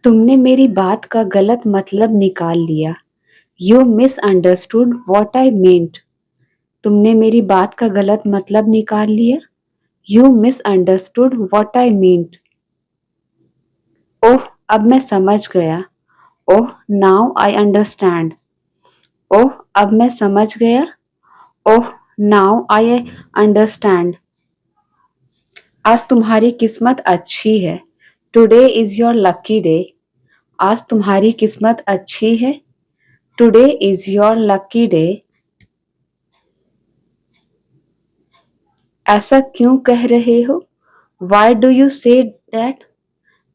तुमने मेरी बात का गलत मतलब निकाल लिया। यू मिसअंडरस्टूड व्हाट आई मेंट। तुमने मेरी बात का गलत मतलब निकाल लिया। यू मिसअंडरस्टूड व्हाट आई मेंट। ओह, अब मैं समझ गया। ओह, नाउ आई अंडरस्टैंड। ओह, अब मैं समझ गया। ओह, नाउ आई अंडरस्टैंड। आज तुम्हारी किस्मत अच्छी है। Today is your lucky day. आज तुम्हारी किस्मत अच्छी है। Today is your lucky day. ऐसा क्यों कह रहे हो? Why do you say that?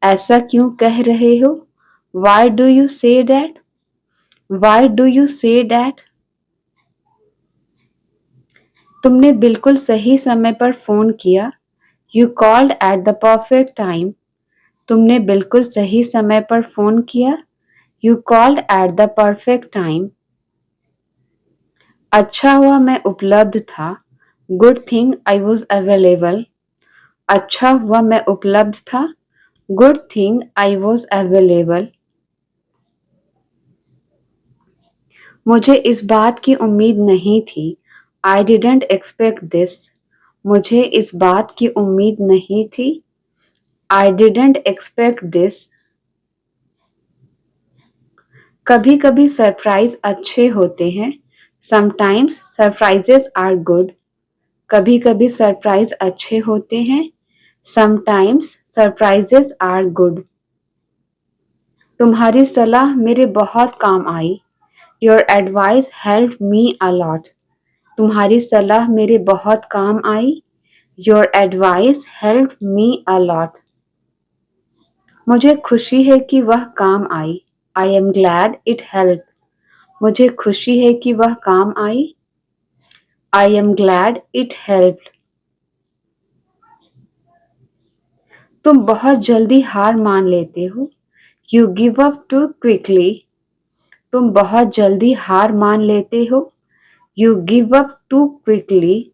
ऐसा क्यों कह रहे हो? Why do you say that? Why do you say that? तुमने बिल्कुल सही समय पर फोन किया। You called at the perfect time. तुमने बिल्कुल सही समय पर फोन किया। You called at the perfect time. अच्छा हुआ मैं उपलब्ध था। Good thing I was available. अच्छा हुआ मैं उपलब्ध था। Good thing I was available. मुझे इस बात की उम्मीद नहीं थी। I didn't expect this. मुझे इस बात की उम्मीद नहीं थी। I didn't expect this. कभी कभी सरप्राइज अच्छे होते हैं। Sometimes surprises are good. कभी कभी सरप्राइज अच्छे होते हैं। Sometimes surprises are good. तुम्हारी सलाह मेरे बहुत काम आई। Your advice help me a lot. तुम्हारी सलाह मेरे बहुत काम आई। Your advice help me a lot. मुझे खुशी है कि वह काम आई। I am glad it help. मुझे खुशी है कि वह काम आई। I am glad it help. तुम बहुत जल्दी हार मान लेते हो। You give up to quickly. तुम बहुत जल्दी हार मान लेते हो। You give up to quickly.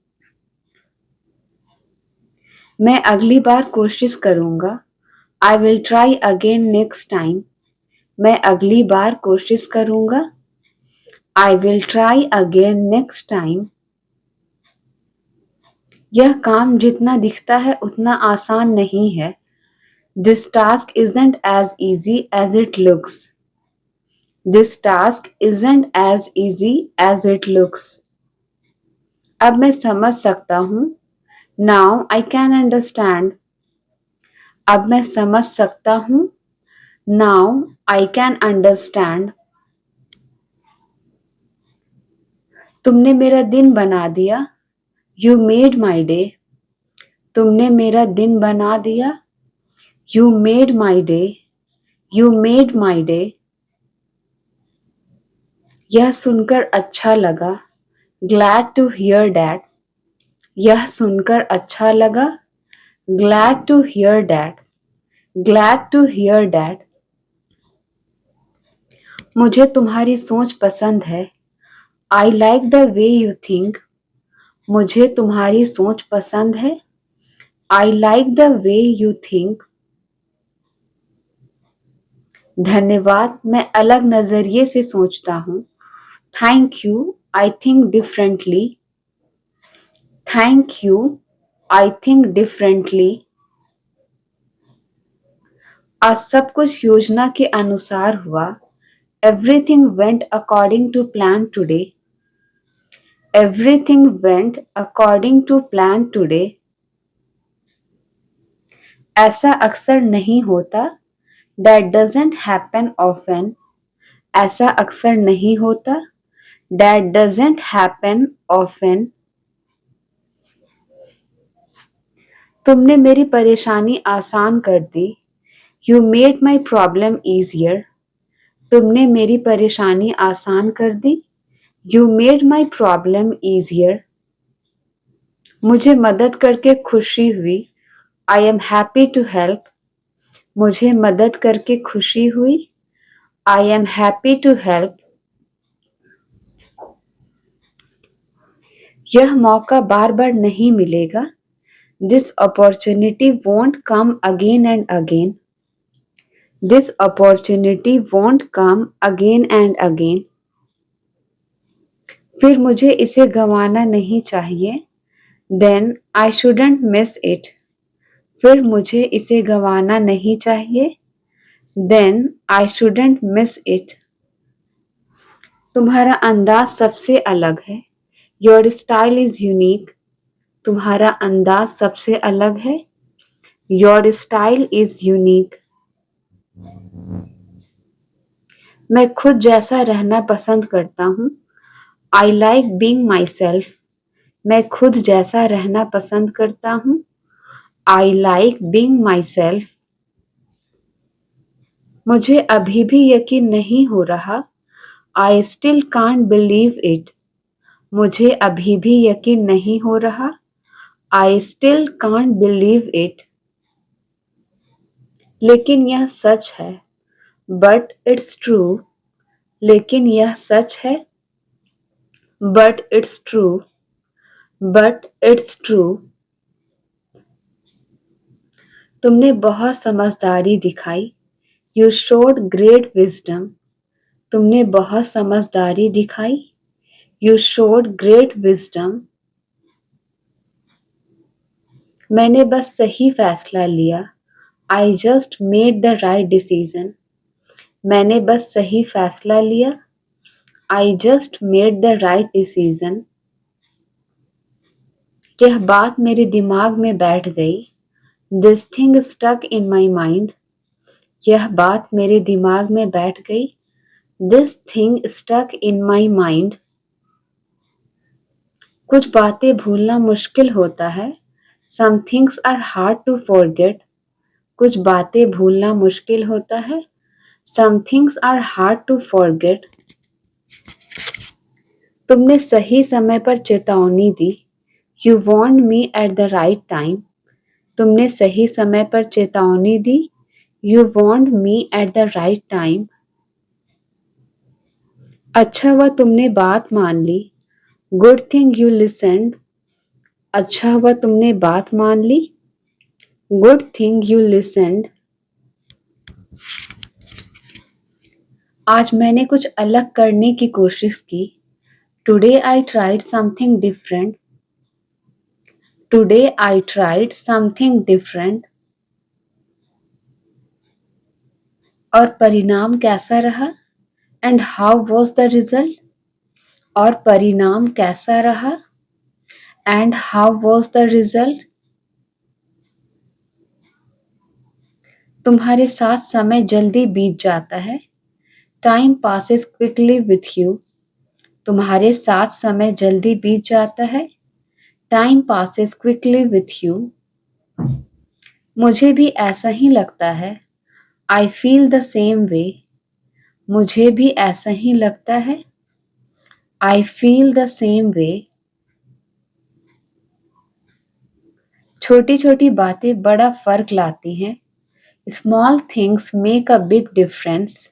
मैं अगली बार कोशिश करूंगा। I will try again next time. मैं अगली बार कोशिश करूंगा। I will try again next time. यह काम जितना दिखता है उतना आसान नहीं है। This task isn't as easy as it looks. This task isn't as easy as it looks. अब मैं समझ सकता हूँ। Now I can understand. अब मैं समझ सकता हूँ। Now I can understand. तुमने मेरा दिन बना दिया। You made my day. तुमने मेरा दिन बना दिया। You made my day. You made my day. यह सुनकर अच्छा लगा। Glad to hear that. यह सुनकर अच्छा लगा। Glad to hear that. Glad to hear that. मुझे तुम्हारी सोच पसंद है। I like the way you think. मुझे तुम्हारी सोच पसंद है। I like the way you think. धन्यवाद, मैं अलग नजरिए से सोचता हूँ। Thank you, I think differently. Thank you, I think differently. आज सब कुछ योजना के अनुसार हुआ। Everything went according to plan today. Everything went according to plan today. ऐसा अक्सर नहीं होता। That doesn't happen often. ऐसा अक्सर नहीं होता। That doesn't happen often. तुमने मेरी परेशानी आसान कर दी। You made my problem easier. तुमने मेरी परेशानी आसान कर दी। You made my problem easier. मुझे मदद करके खुशी हुई। I am happy to help. मुझे मदद करके खुशी हुई। I am happy to help. यह मौका बार बार नहीं मिलेगा। This opportunity won't come again and again. This opportunity won't come again and again. फिर मुझे इसे गंवाना नहीं चाहिए. Then I shouldn't miss it. फिर मुझे इसे गंवाना नहीं चाहिए. Then I shouldn't miss it. तुम्हारा अंदाज सबसे अलग है. Your style is unique. तुम्हारा अंदाज सबसे अलग है. Your style is unique. मैं खुद जैसा रहना पसंद करता हूँ. I like being myself. मैं खुद जैसा रहना पसंद करता हूँ. I like being myself. मुझे अभी भी यकीन नहीं हो रहा. I still can't believe it. मुझे अभी भी यकीन नहीं हो रहा. I still can't believe it. लेकिन यह सच है. But it's true. लेकिन यह सच है. But it's true. But it's true. तुमने बहुत समझदारी दिखाई. You showed great wisdom. तुमने बहुत समझदारी दिखाई. You showed great wisdom. मैंने बस सही फैसला लिया. I just made the right decision. मैंने बस सही फैसला लिया. I just made the right decision. यह बात मेरे दिमाग में बैठ गई. This thing stuck in my mind. यह बात मेरे दिमाग में बैठ गई. This thing stuck in my mind. कुछ बातें भूलना मुश्किल होता है. Some things are hard to forget. कुछ बातें भूलना मुश्किल होता है. Some things are hard to forget. तुमने सही समय पर चेतावनी दी. You warned me at the right time. तुमने सही समय पर चेतावनी दी. You warned me at the right time. अच्छा हुआ तुमने बात मान ली. Good thing you listened. अच्छा हुआ तुमने बात मान ली. Good thing you listened. आज मैंने कुछ अलग करने की कोशिश की. Today I tried something different. Today I tried something different. और परिणाम कैसा रहा? And how was the result? और परिणाम कैसा रहा? And how was the result? तुम्हारे साथ समय जल्दी बीत जाता है. Time passes quickly with you. तुम्हारे साथ समय जल्दी बीत जाता है. Time passes quickly with you. मुझे भी ऐसा ही लगता है. I feel the same way. मुझे भी ऐसा ही लगता है. I feel the same way. छोटी छोटी बातें बड़ा फर्क लाती हैं. Small things make a big difference.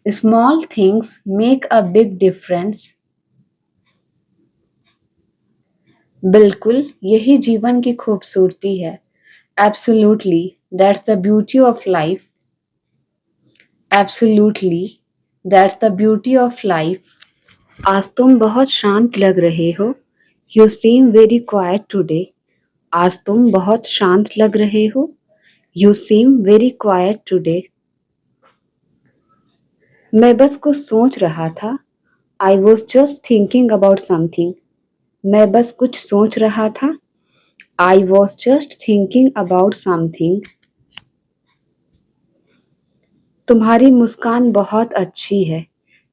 Small things make a big difference. बिल्कुल यही जीवन की खूबसूरती है. Absolutely, that's the beauty of life. Absolutely, that's the beauty of life. आज तुम बहुत शांत लग रहे हो. You seem very quiet today. आज तुम बहुत शांत लग रहे हो. You seem very quiet today. मैं बस कुछ सोच रहा था. I was just thinking about something. मैं बस कुछ सोच रहा था. I was just thinking about something. तुम्हारी मुस्कान बहुत अच्छी है.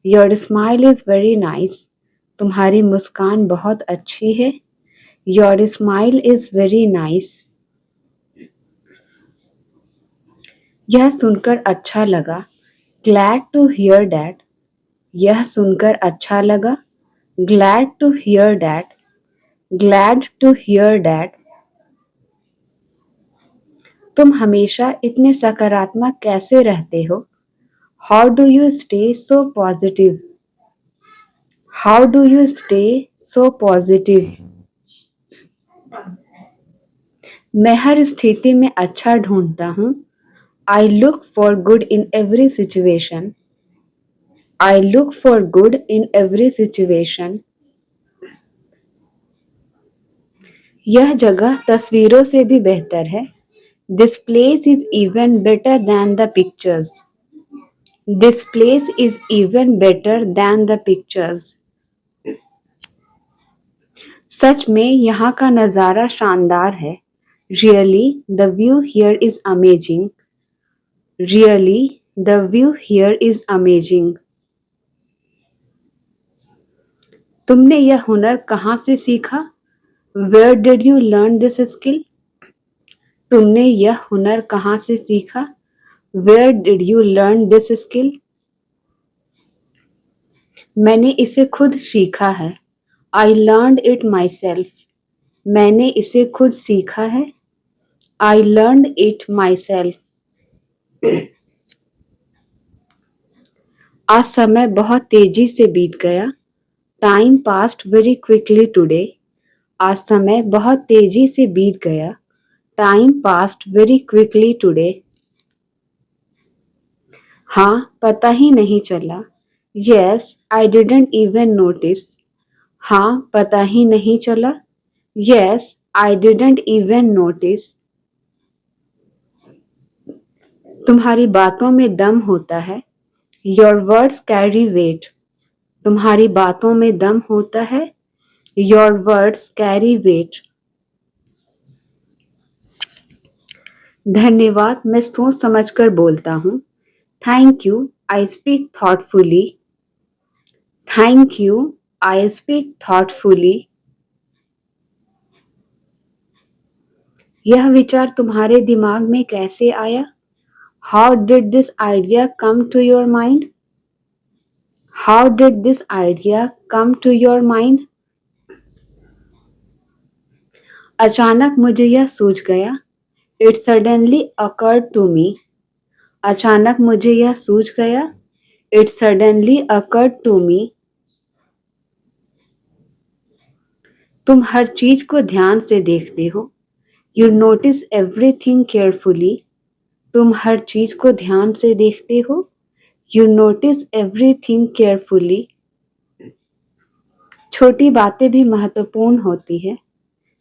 Your smile is very nice. तुम्हारी मुस्कान बहुत अच्छी है. Your smile is very nice. यह सुनकर अच्छा लगा. Glad to hear that. यह सुनकर अच्छा लगा. Glad to hear that. Glad to hear that. तुम हमेशा इतने सकारात्मक कैसे रहते हो? How do you stay so positive? How do you stay so positive? मैं हर स्थिति में अच्छा ढूंढता हूँ. I look for good in every situation. I look for good in every situation. यह जगह तस्वीरों से भी बेहतर है. This place is even better than the pictures. This place is even better than the pictures. सच में यहाँ का नज़ारा शानदार है. Really, the view here is amazing. Really, the view here is amazing. तुमने यह हुनर कहाँ से सीखा? Where did you learn this skill? तुमने यह हुनर कहाँ से सीखा? Where did you learn this skill? मैंने इसे खुद सीखा है. I learned it myself. मैंने इसे खुद सीखा है. I learned it myself. आज समय बहुत तेजी से बीत गया. Time passed very quickly today. आज समय बहुत तेजी से बीत गया. Time passed very quickly today. हाँ, पता ही नहीं चला. Yes, I didn't even notice. हाँ, पता ही नहीं चला. Yes, I didn't even notice. तुम्हारी बातों में दम होता है. Your words carry weight. तुम्हारी बातों में दम होता है. Your words carry weight. धन्यवाद, मैं सोच समझकर बोलता हूँ. Thank you, I speak thoughtfully. Thank you, I speak thoughtfully. यह विचार तुम्हारे दिमाग में कैसे आया? How did this idea come to your mind? How did this idea come to your mind? अचानक मुझे यह सूझ गया. It suddenly occurred to me. अचानक मुझे यह सूझ गया. It suddenly occurred to me. तुम हर चीज को ध्यान से देखते हो. You notice everything carefully. तुम हर चीज को ध्यान से देखते हो. You notice everything carefully. छोटी बातें भी महत्वपूर्ण होती है.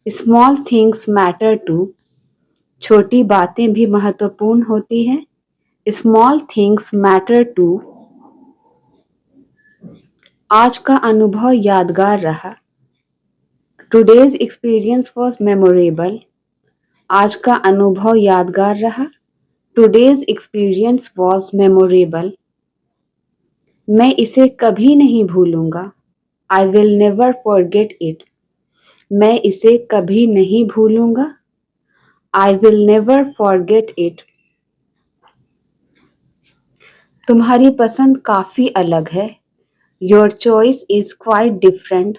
Small things matter too. छोटी बातें भी महत्वपूर्ण होती हैं. Small things matter too. आज का अनुभव यादगार रहा. Today's experience was memorable. आज का अनुभव यादगार रहा. Today's experience was memorable. मैं इसे कभी नहीं भूलूंगा. I will never forget it. मैं इसे कभी नहीं भूलूंगा. I will never forget it. तुम्हारी पसंद काफी अलग है. Your choice is quite different.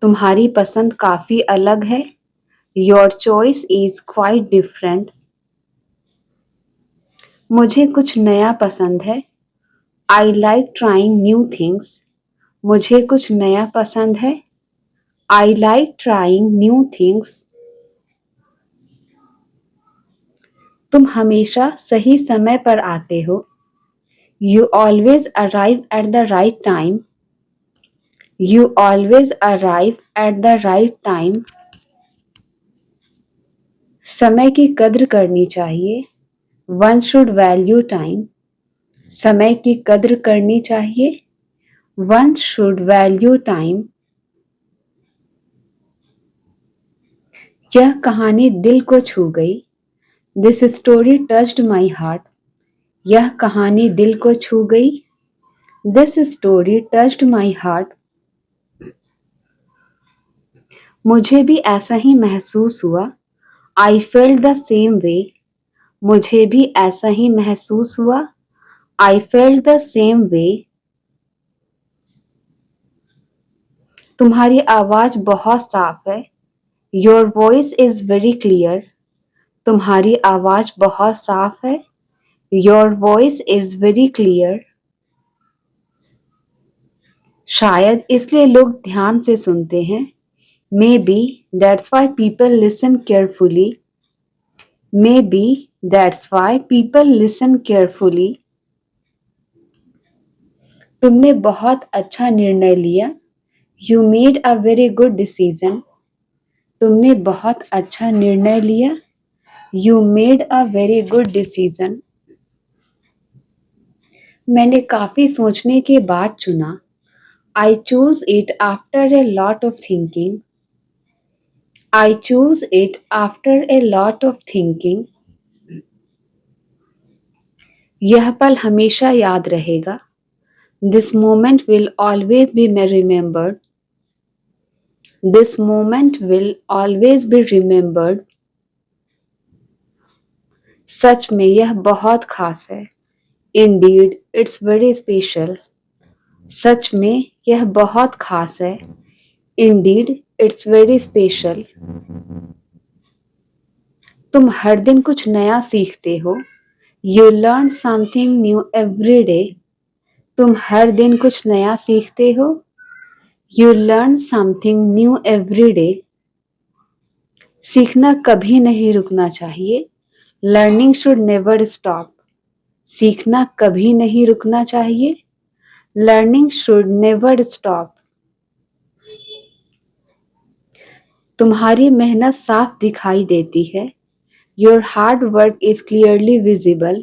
तुम्हारी पसंद काफी अलग है. Your choice is quite different. मुझे कुछ नया पसंद है. I like trying new things. मुझे कुछ नया पसंद है. I like trying new things. तुम हमेशा सही समय पर आते हो. You always arrive at the right time. You always arrive at the right time. समय की कद्र करनी चाहिए. One should value time. समय की कद्र करनी चाहिए. One should value time. यह कहानी दिल को छू गई. This story touched my heart. यह कहानी दिल को छू गई. This story touched my heart. मुझे भी ऐसा ही महसूस हुआ. I felt the same way. मुझे भी ऐसा ही महसूस हुआ. I felt the same way. तुम्हारी आवाज बहुत साफ है. Your voice is very clear. तुम्हारी आवाज बहुत साफ है. Your voice is very clear. शायद इसलिए लोग ध्यान से सुनते हैं. Maybe that's why people listen carefully. Maybe That's why people listen carefully. तुमने बहुत अच्छा निर्णय लिया. You made a very good decision. तुमने बहुत अच्छा निर्णय लिया. You made a very good decision. मैंने काफी सोचने के बाद चुना. I chose it after a lot of thinking. I chose it after a lot of thinking. यह पल हमेशा याद रहेगा. This moment will always be remembered. This moment will always be remembered. सच में यह बहुत खास है. Indeed, it's very special. सच में यह बहुत खास है. Indeed, it's very special. तुम हर दिन कुछ नया सीखते हो. You learn something new every day. तुम हर दिन कुछ नया सीखते हो. You learn something new every day. सीखना कभी नहीं रुकना चाहिए. Learning should never stop. सीखना कभी नहीं रुकना चाहिए. Learning should never stop. तुम्हारी मेहनत साफ दिखाई देती है. Your hard work is clearly visible.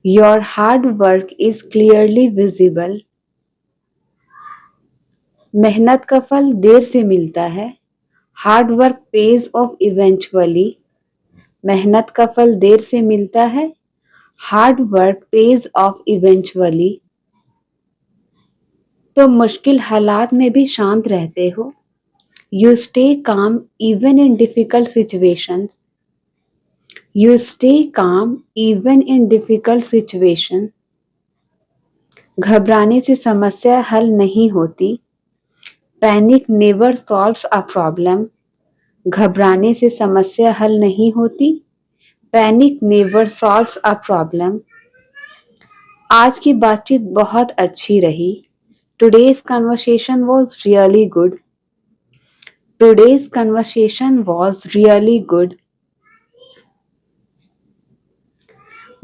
Your hard work is clearly visible. मेहनत का फल देर से मिलता है. Hard work pays off eventually. मेहनत का फल देर से मिलता है. Hard work pays off eventually. तुम मुश्किल हालात में भी शांत रहते हो. You stay calm even in difficult situations. You stay calm even in difficult situations. घबराने से समस्या हल नहीं होती. Panic never solves a problem. घबराने से समस्या हल नहीं होती. Panic never solves a problem. आज की बातचीत बहुत अच्छी रही. Today's conversation was really good. Today's conversation was really good.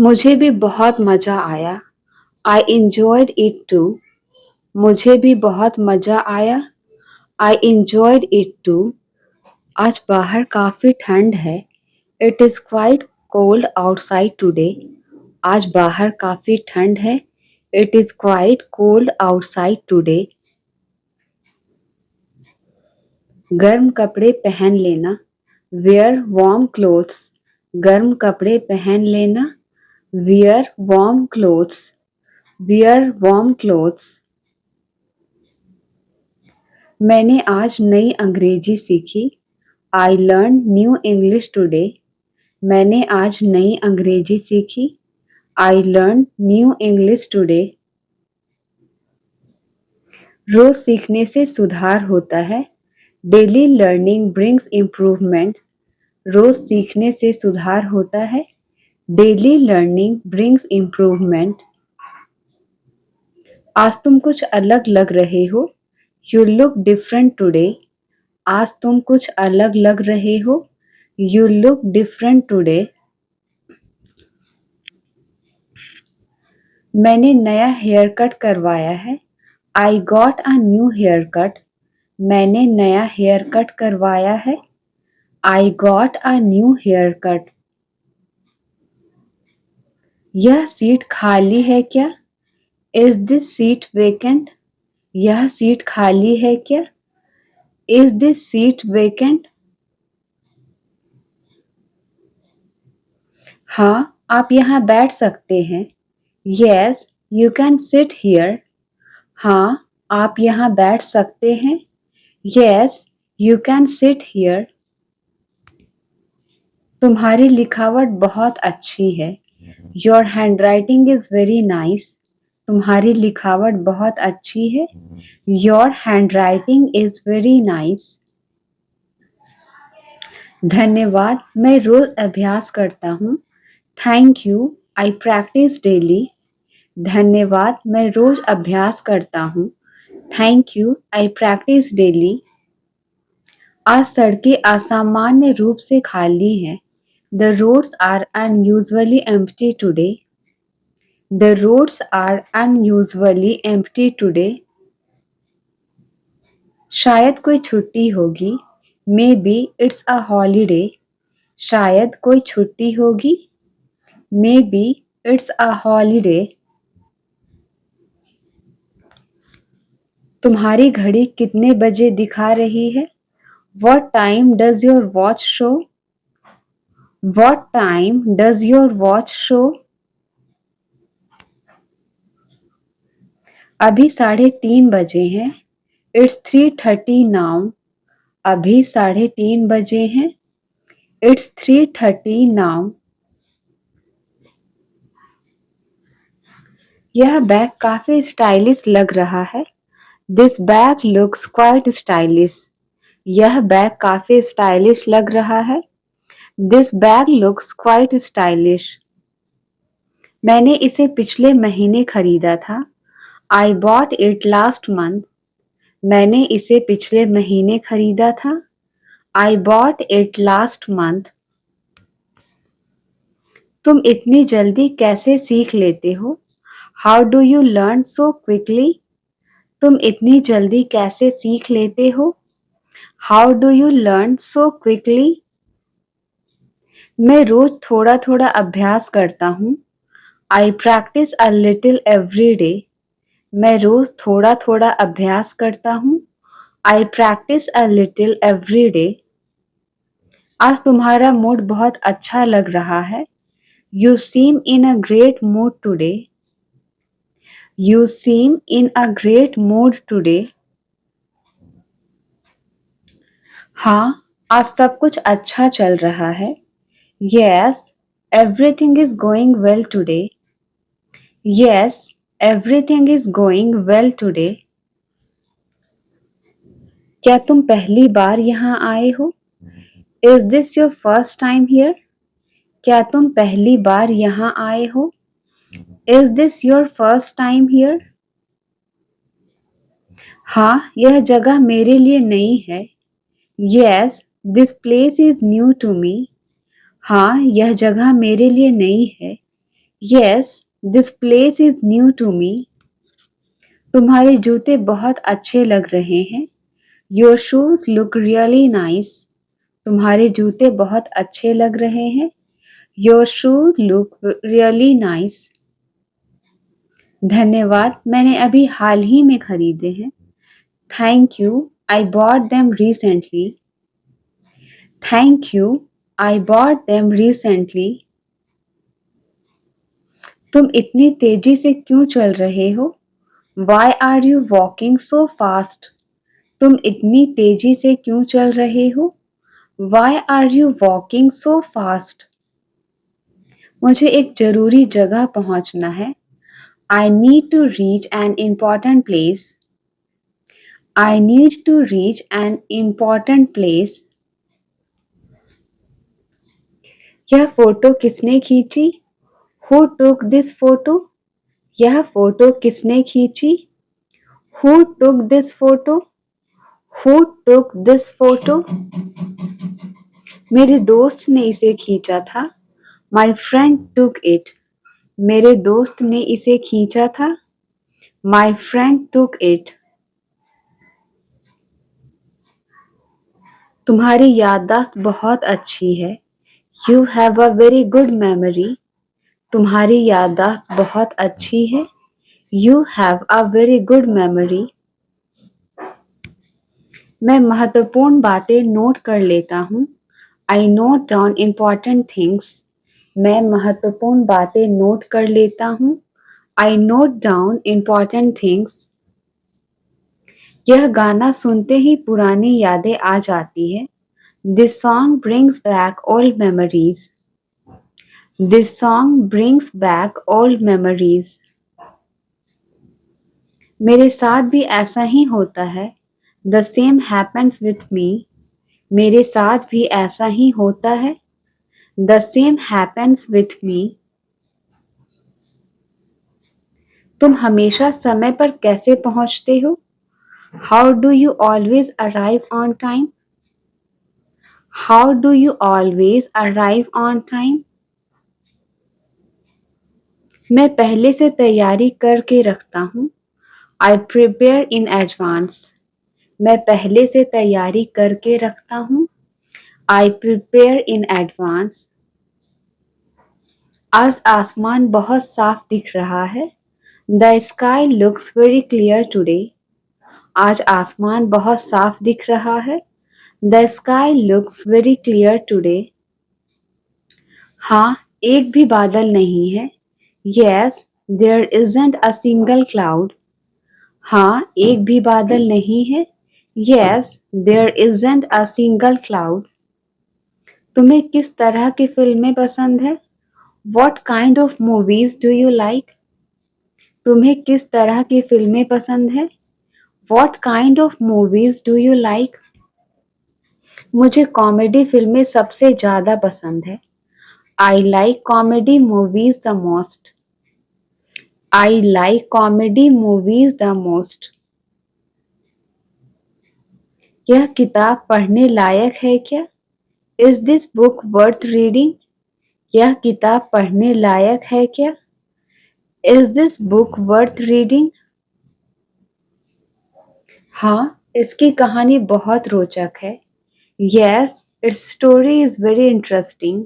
मुझे भी बहुत मजा आया. I enjoyed it too. मुझे भी बहुत मजा आया. I enjoyed it too. आज बाहर काफी ठंड है. It is quite cold outside today. आज बाहर काफी ठंड है. It is quite cold outside today. गर्म कपड़े पहन लेना. Wear warm clothes. गर्म कपड़े पहन लेना. Wear warm clothes. Wear warm clothes. मैंने आज नई अंग्रेजी सीखी. I learned new English today. मैंने आज नई अंग्रेजी सीखी. I learned new English today. रोज सीखने से सुधार होता है. Daily learning brings improvement. रोज सीखने से सुधार होता है. Daily learning brings improvement. आज तुम कुछ अलग लग रहे हो. You look different today. आज तुम कुछ अलग लग रहे हो. You look different today. मैंने नया हेयर कट करवाया है. I got a new haircut. मैंने नया हेयर कट करवाया है. I got a new haircut. यह सीट खाली है क्या? Is this seat vacant? यह सीट खाली है क्या? Is this seat vacant? हाँ, आप यहाँ बैठ सकते हैं. Yes, you can sit here. हाँ, आप यहाँ बैठ सकते हैं. Yes, you can sit here. तुम्हारी लिखावट बहुत अच्छी है. Your handwriting is very nice. तुम्हारी लिखावट बहुत अच्छी है. Your handwriting is very nice. धन्यवाद, मैं रोज अभ्यास करता हूँ. Thank you, I practice daily. धन्यवाद, मैं रोज अभ्यास करता हूँ. Thank you, I practice daily. आज सड़कें असामान्य रूप से खाली हैं. The roads are unusually empty today. The roads are unusually empty today. शायद कोई छुट्टी होगी. Maybe it's a holiday. शायद कोई छुट्टी होगी. Maybe it's a holiday. तुम्हारी घड़ी कितने बजे दिखा रही है? What time does your watch show? What time does your watch show? अभी 3:30 बजे हैं. It's 3:30 now. अभी 3:30 बजे हैं. It's 3:30 now. यह बैग काफी स्टाइलिश लग रहा है. This bag looks quite stylish. यह बैग काफी स्टाइलिश लग रहा है. This bag looks quite stylish. मैंने इसे पिछले महीने खरीदा था. I bought it last month. मैंने इसे पिछले महीने खरीदा था. I bought it last month. तुम इतनी जल्दी कैसे सीख लेते हो? How do you learn so quickly? तुम इतनी जल्दी कैसे सीख लेते हो? How do you learn so quickly? मैं रोज थोड़ा थोड़ा अभ्यास करता हूँ. I practice a little every day. मैं रोज थोड़ा थोड़ा अभ्यास करता हूँ. I practice a little every day. आज तुम्हारा मूड बहुत अच्छा लग रहा है. You seem in a great mood today. You seem in a great mood today. हाँ, आज सब कुछ अच्छा चल रहा है. Yes, everything is going well today. Yes, everything is going well today. क्या तुम पहली बार यहाँ आए हो? Is this your first time here? क्या तुम पहली बार यहाँ आए हो? Is this your first time here? हाँ, यह जगह मेरे लिए नई है. Yes, this place is new to me. हाँ, यह जगह मेरे लिए नई है. Yes, this place is new to me. तुम्हारे जूते बहुत अच्छे लग रहे हैं. Your shoes look really nice. तुम्हारे जूते बहुत अच्छे लग रहे हैं. Your shoes look really nice. धन्यवाद, मैंने अभी हाल ही में खरीदे हैं. Thank you, I bought them recently. Thank you, I bought them recently. तुम इतनी तेजी से क्यों चल रहे हो? Why are you walking so fast? तुम इतनी तेजी से क्यों चल रहे हो? Why are you walking so fast? मुझे एक जरूरी जगह पहुंचना है. I need to reach an important place. I need to reach an important place. यह फोटो किसने खींची? Who took this photo? यह फोटो किसने खींची? Who took this photo? Who took this photo? मेरे दोस्त ने इसे खींचा था. My friend took it. मेरे दोस्त ने इसे खींचा था. My friend took it. तुम्हारी याददाश्त बहुत अच्छी है. You have a very good memory. तुम्हारी याददाश्त बहुत अच्छी है. You have a very good memory. मैं महत्वपूर्ण बातें नोट कर लेता हूँ. I note down important things. मैं महत्वपूर्ण बातें नोट कर लेता हूँ. I note down important things. यह गाना सुनते ही पुरानी यादें आ जाती है. This song brings back old memories. This song brings back old memories. मेरे साथ भी ऐसा ही होता है. The same happens with me. मेरे साथ भी ऐसा ही होता है. The same happens with me. तुम हमेशा समय पर कैसे पहुंचते हो? How do you always arrive on time? How do you always arrive on time? मैं पहले से तैयारी करके रखता हूँ. I prepare in advance. मैं पहले से तैयारी करके रखता हूँ. I prepare in advance. आज आसमान बहुत साफ दिख रहा है. The sky looks very clear today. आज आसमान बहुत साफ दिख रहा है. The sky looks very clear today. हाँ, एक भी बादल नहीं है. Yes, there isn't a single cloud. हाँ, एक भी बादल नहीं है. Yes, there isn't a single cloud. तुम्हें किस तरह की फिल्में पसंद है? What kind of movies do you like? तुम्हें किस तरह की फिल्में पसंद है? What kind of movies do you like? मुझे कॉमेडी फिल्में सबसे ज़्यादा पसंद है. I like comedy movies the most. I like comedy movies the most. यह किताब पढ़ने लायक है क्या? Is this book worth reading? यह किताब पढ़ने लायक है क्या? Is this book worth reading? हाँ, इसकी कहानी बहुत रोचक है. Yes, its story is very interesting.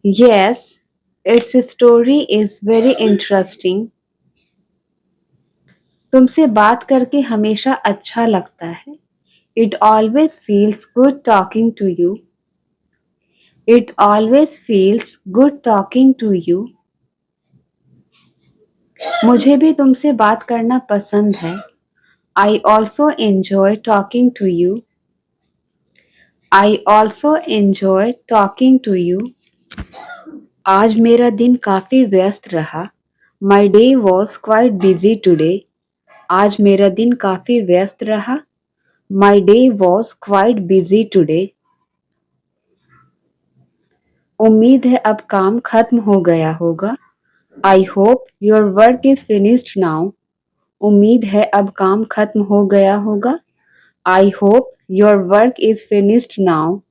Yes, its story is very interesting. तुमसे बात करके हमेशा अच्छा लगता है. It always feels good talking to you. It always feels good talking to you. मुझे भी तुमसे बात करना पसंद है. I also enjoy talking to you. I also enjoy talking to you. आज मेरा दिन काफ़ी व्यस्त रहा. My day was quite busy today. आज मेरा दिन काफ़ी व्यस्त रहा. My day was quite busy today. उम्मीद है अब काम खत्म हो गया होगा. I hope your work is finished now. उम्मीद है अब काम खत्म हो गया होगा. I hope your work is finished now.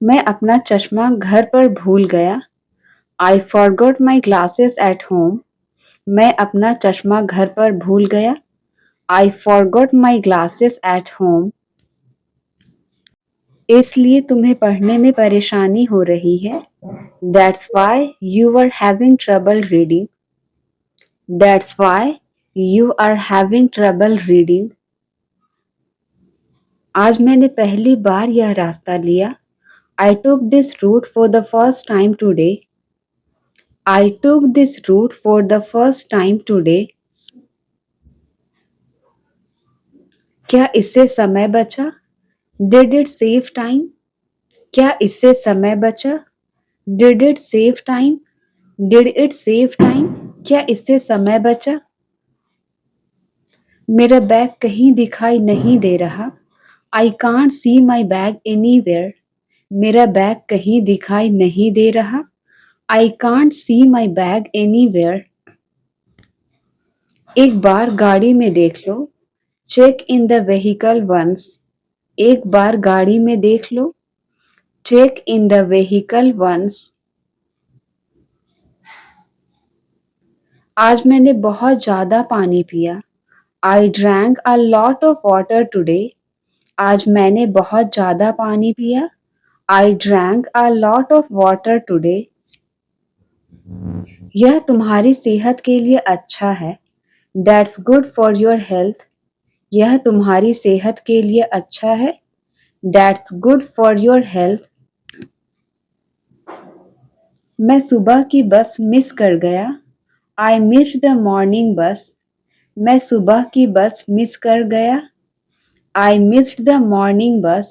मैं अपना चश्मा घर पर भूल गया. I forgot my glasses at home. मैं अपना चश्मा घर पर भूल गया. I forgot my glasses at home. इसलिए तुम्हें पढ़ने में परेशानी हो रही है. That's why you are having trouble reading. That's why you are having trouble reading. आज मैंने पहली बार यह रास्ता लिया. I took this route for the first time today. I took this route for the first time today. क्या इससे समय बचा? Did it save time? क्या इससे समय बचा? Did it save time? Did it save time? क्या इससे समय बचा? मेरा बैग कहीं दिखाई नहीं दे रहा. I can't see my bag anywhere. मेरा बैग कहीं दिखाई नहीं दे रहा. I can't see my bag anywhere. एक बार गाड़ी में देख लो. Check in the vehicle once. एक बार गाड़ी में देख लो. Check in the vehicle once. आज मैंने बहुत ज़्यादा पानी पिया. I drank a lot of water today. आज मैंने बहुत ज़्यादा पानी पिया. I drank a lot of water today. यह तुम्हारी सेहत के लिए अच्छा है. That's good for your health. यह तुम्हारी सेहत के लिए अच्छा है. That's good for your health. मैं सुबह की बस मिस कर गया. I missed the morning bus. मैं सुबह की बस मिस कर गया. I missed the morning bus.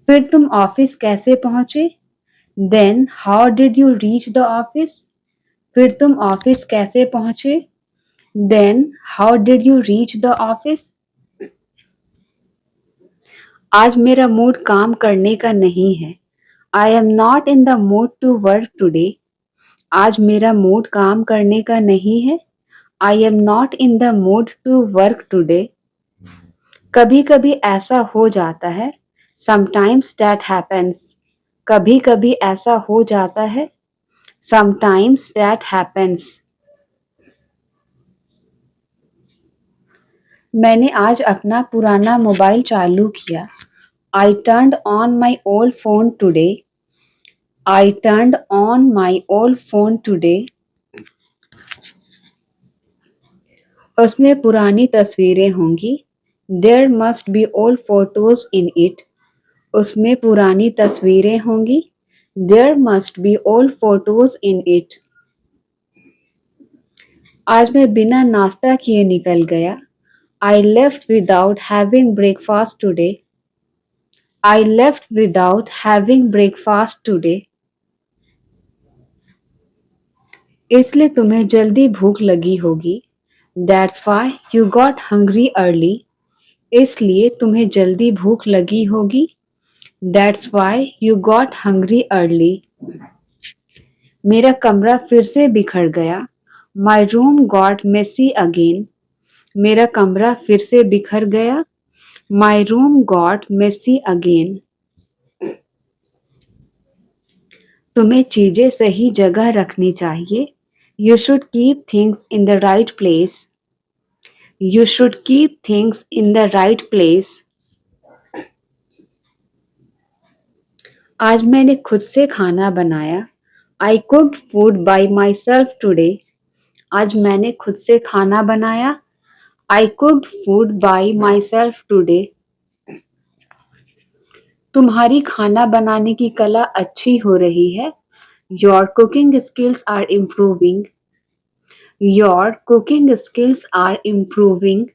फिर तुम ऑफिस कैसे पहुंचे? Then how did you reach the office? फिर तुम ऑफिस कैसे पहुंचे? Then how did you reach the office? आज मेरा मूड काम करने का नहीं है. I am not in the mood to work today. आज मेरा मूड काम करने का नहीं है. I am not in the mood to work today. कभी कभी ऐसा हो जाता है, समटाइम्स दैट हैपेंस। कभी कभी ऐसा हो जाता है, समटाइम्स दैट हैपेंस। मैंने आज अपना पुराना मोबाइल चालू किया। I turned on my old phone today. I turned on my old phone today. उसमें पुरानी तस्वीरें होंगी। There must be old photos in it. उसमें पुरानी तस्वीरें होंगी। There must be old photos in it. आज मैं बिना नाश्ता किए निकल गया। I left without having breakfast today. I left without having breakfast today. इसलिए तुम्हें जल्दी भूख लगी होगी। That's why you got hungry early. इसलिए तुम्हें जल्दी भूख लगी होगी। That's why you got hungry early. मेरा कमरा फिर से बिखर गया। My room got messy again. मेरा कमरा फिर से बिखर गया। My room got messy again. तुम्हें चीजें सही जगह रखनी चाहिए। You should keep things in the right place. You should keep things in the right place. आज मैंने खुद से खाना बनाया। I cooked food by myself today. आज मैंने खुद से खाना बनाया। I cooked food by myself today. तुम्हारी खाना बनाने की कला अच्छी हो रही है। Your cooking skills are improving. Your cooking skills are improving.